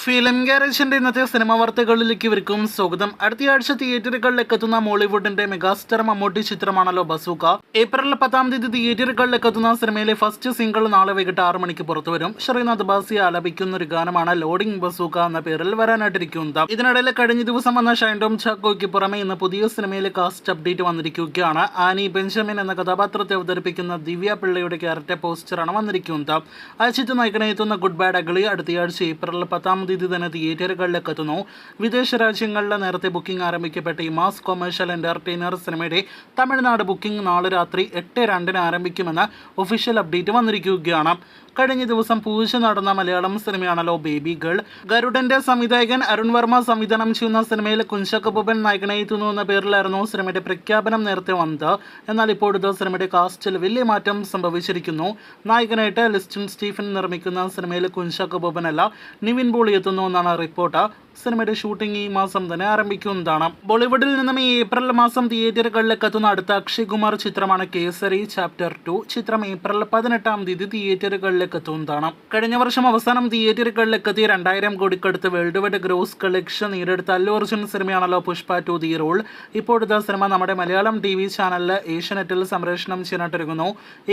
Film ഗാരേജിന്റെ ഇന്നത്തെ cinema വാർത്തകളിലേക്ക് ഇവർക്കും സ്വാഗതം. അടുത്തയാഴ്ച തിയേറ്ററുകളിലേക്ക് എത്തുന്ന മോളിവുഡിന്റെ മെഗാസ്റ്റാർ മമ്മൂട്ടി ചിത്രമാണല്ലോ ബസൂക്ക. ഏപ്രിൽ 10-ാം തീയതി തിയേറ്ററുകളിലേക്ക് എത്തുന്ന സിനിമയിലെ ഫസ്റ്റ് സിംഗിൾ നാളെ വൈകിട്ട് 6 മണിക്ക് പുറത്തുവരും. ശ്രീനാഥ് ബാസി ആലപിക്കുന്ന ഒരു ഗാനമാണ് ലോഡിംഗ് ബസൂക്ക എന്ന പേരിൽ വരാനായിട്ടിരിക്കുന്നത്. ഇതിനിടയിൽ കഴിഞ്ഞ ദിവസം വന്ന ഷൈൻ ടോം ചാക്കോയ്ക്ക് പുറമെ ഇന്ന് പുതിയ സിനിമയിലെ കാസ്റ്റ് അപ്ഡേറ്റ് വന്നിരിക്കുകയാണ്. ആനി ബെഞ്ചമിൻ എന്ന കഥാപാത്രത്തെ അവതരിപ്പിക്കുന്ന ദിവ്യ പിള്ളയുടെ ക്യാരക്ടർ പോസ്റ്ററാണ് വന്നിരിക്കുന്നത്. അജിത് നായകനെ എത്തുന്ന ഗുഡ് ബാഡ് അഗ്ലി അടുത്തയാഴ്ച ഏപ്രിൽ 10-ാം തീയതി തന്നെ തിയേറ്ററുകളിലേക്ക് എത്തുന്നു. വിദേശ രാജ്യങ്ങളിലെ നേരത്തെ ബുക്കിംഗ് ആരംഭിക്കപ്പെട്ട ഈ മാസ് കൊമേഴ്ഷ്യൽ എന്റർടൈനർ സിനിമയുടെ തമിഴ്നാട് ബുക്കിംഗ് നാളെ രാത്രി 8:02 ആരംഭിക്കുമെന്ന് ഒഫീഷ്യൽ അപ്ഡേറ്റ് വന്നിരിക്കുകയാണ്. കഴിഞ്ഞ ദിവസം പൂജ നടന്ന മലയാളം സിനിമയാണല്ലോ ബേബി ഗേൾ. ഗരുഡന്റെ സംവിധായകൻ അരുൺ വർമ്മ സംവിധാനം ചെയ്യുന്ന സിനിമയിൽ കുഞ്ചാക്കോ ബോബൻ നായകനായി എത്തുന്നു എന്ന പേരിലായിരുന്നു സിനിമയുടെ പ്രഖ്യാപനം നേരത്തെ വന്നത്. എന്നാൽ ഇപ്പോഴത്തെ സിനിമയുടെ കാസ്റ്റിൽ വലിയ മാറ്റം സംഭവിച്ചിരിക്കുന്നു. നായകനായിട്ട് ലിസ്റ്റൺ സ്റ്റീഫൻ നിർമ്മിക്കുന്ന സിനിമയിൽ കുഞ്ചാക്കോ ബോബൻ അല്ല നിവിൻ പോളി എത്തുന്നു എന്നാണ് റിപ്പോർട്ട്. സിനിമയുടെ ഷൂട്ടിംഗ് ഈ മാസം തന്നെ ആരംഭിക്കുന്നതാണ്. ബോളിവുഡിൽ നിന്നും ഈ ഏപ്രിൽ മാസം തിയേറ്ററുകളിലേക്ക് എത്തുന്ന അടുത്ത അക്ഷയ് കുമാർ ചിത്രമാണ് കേസരി ചാപ്റ്റർ 2. ചിത്രം ഏപ്രിൽ 18-ാം തീയതി തിയേറ്ററുകളിലേക്ക് എത്തുന്നതാണ്. കഴിഞ്ഞ വർഷം അവസാനം തിയേറ്ററുകളിലേക്ക് എത്തിയ 2000 കോടിക്കടുത്ത് വേൾഡ് വൈഡ് ഗ്രോസ് കളക്ഷൻ നേടിയെടുത്ത അല്ലു അർജുൻ സിനിമയാണല്ലോ പുഷ്പ 2 ദി റോൾ. ഇപ്പോഴത്തെ സിനിമ നമ്മുടെ മലയാളം TV ചാനലിൽ ഏഷ്യനെറ്റിൽ സംപ്രേഷണം ചെയ്യാനായിട്ടിരിക്കുന്നു.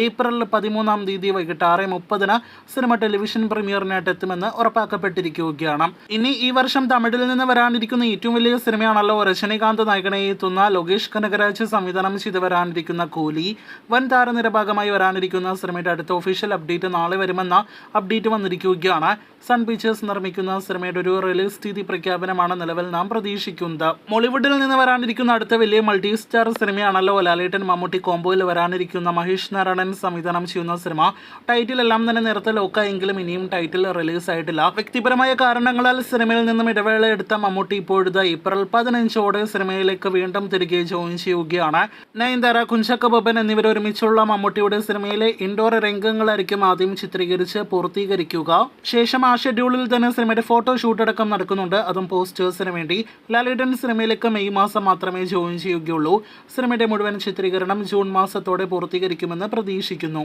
ഏപ്രിൽ 13-ാം തീയതി വൈകിട്ട് 6:30 സിനിമ ടെലിവിഷൻ പ്രീമിയറിനായിട്ട് എത്തുമെന്ന് ഉറപ്പാക്കപ്പെട്ടിരിക്കുകയാണ്. ഇനി ഈ വർഷം തമിഴിൽ നിന്ന് വരാനിരിക്കുന്ന ഏറ്റവും വലിയ സിനിമയാണല്ലോ രജനീകാന്ത് നായകനായി എത്തുന്ന ലോകേഷ് കനകരാജ് സംവിധാനം ചെയ്ത് വരാനിരിക്കുന്ന കൂലി. വൻ താരനിര ഭാഗമായി വരാനിരിക്കുന്ന സിനിമയുടെ അടുത്ത ഒഫീഷ്യൽ അപ്ഡേറ്റ് നാളെ വരുമെന്ന അപ്ഡേറ്റ് വന്നിരിക്കുകയാണ്. സൺ പിക്ചേഴ്സ് നിർമ്മിക്കുന്ന സിനിമയുടെ ഒരു റിലീസ് തീയതി പ്രഖ്യാപനമാണ് നിലവിൽ നാം പ്രതീക്ഷിക്കുന്നത്. മോളിവുഡിൽ നിന്ന് വരാനിരിക്കുന്ന അടുത്ത വലിയ മൾട്ടി സ്റ്റാർ സിനിമയാണല്ലോ ലാലേട്ടൻ മമ്മൂട്ടി കോംബോയിൽ വരാനിരിക്കുന്ന മഹേഷ് നാരായണൻ സംവിധാനം ചെയ്യുന്ന സിനിമ. ടൈറ്റിൽ എല്ലാം തന്നെ നേരത്തെ ലോക്കായെങ്കിലും ഇനിയും ടൈറ്റിൽ റിലീസ് ആയിട്ടില്ല. വ്യക്തിപരമായ കാരണങ്ങളാൽ സിനിമയിൽ നിന്നും ഇടവേള എടുത്ത മമ്മൂട്ടി ഇപ്പോഴത്തെ ഏപ്രിൽ 15 സിനിമയിലേക്ക് വീണ്ടും തിരികെ ജോയിൻ ചെയ്യുകയാണ്. നയൻതാര, കുഞ്ചാക്കോ ബോബൻ എന്നിവർ ഒരുമിച്ചുള്ള മമ്മൂട്ടിയുടെ സിനിമയിലെ ഇൻഡോർ രംഗങ്ങളായിരിക്കും ആദ്യം ചിത്രീകരിച്ച് പൂർത്തീകരിക്കുക. ശേഷം ആ ഷെഡ്യൂളിൽ തന്നെ സിനിമയുടെ ഫോട്ടോ ഷൂട്ട് അടക്കം നടക്കുന്നുണ്ട്. അതും പോസ്റ്റേഴ്സിന് വേണ്ടി. ലാലേട്ടൻ സിനിമയിലേക്ക് മെയ് മാസം മാത്രമേ ജോയിൻ ചെയ്യുകയുള്ളൂ. സിനിമയുടെ മുഴുവൻ ചിത്രീകരണം ജൂൺ മാസത്തോടെ പൂർത്തീകരിക്കുമെന്ന് പ്രതീക്ഷിക്കുന്നു.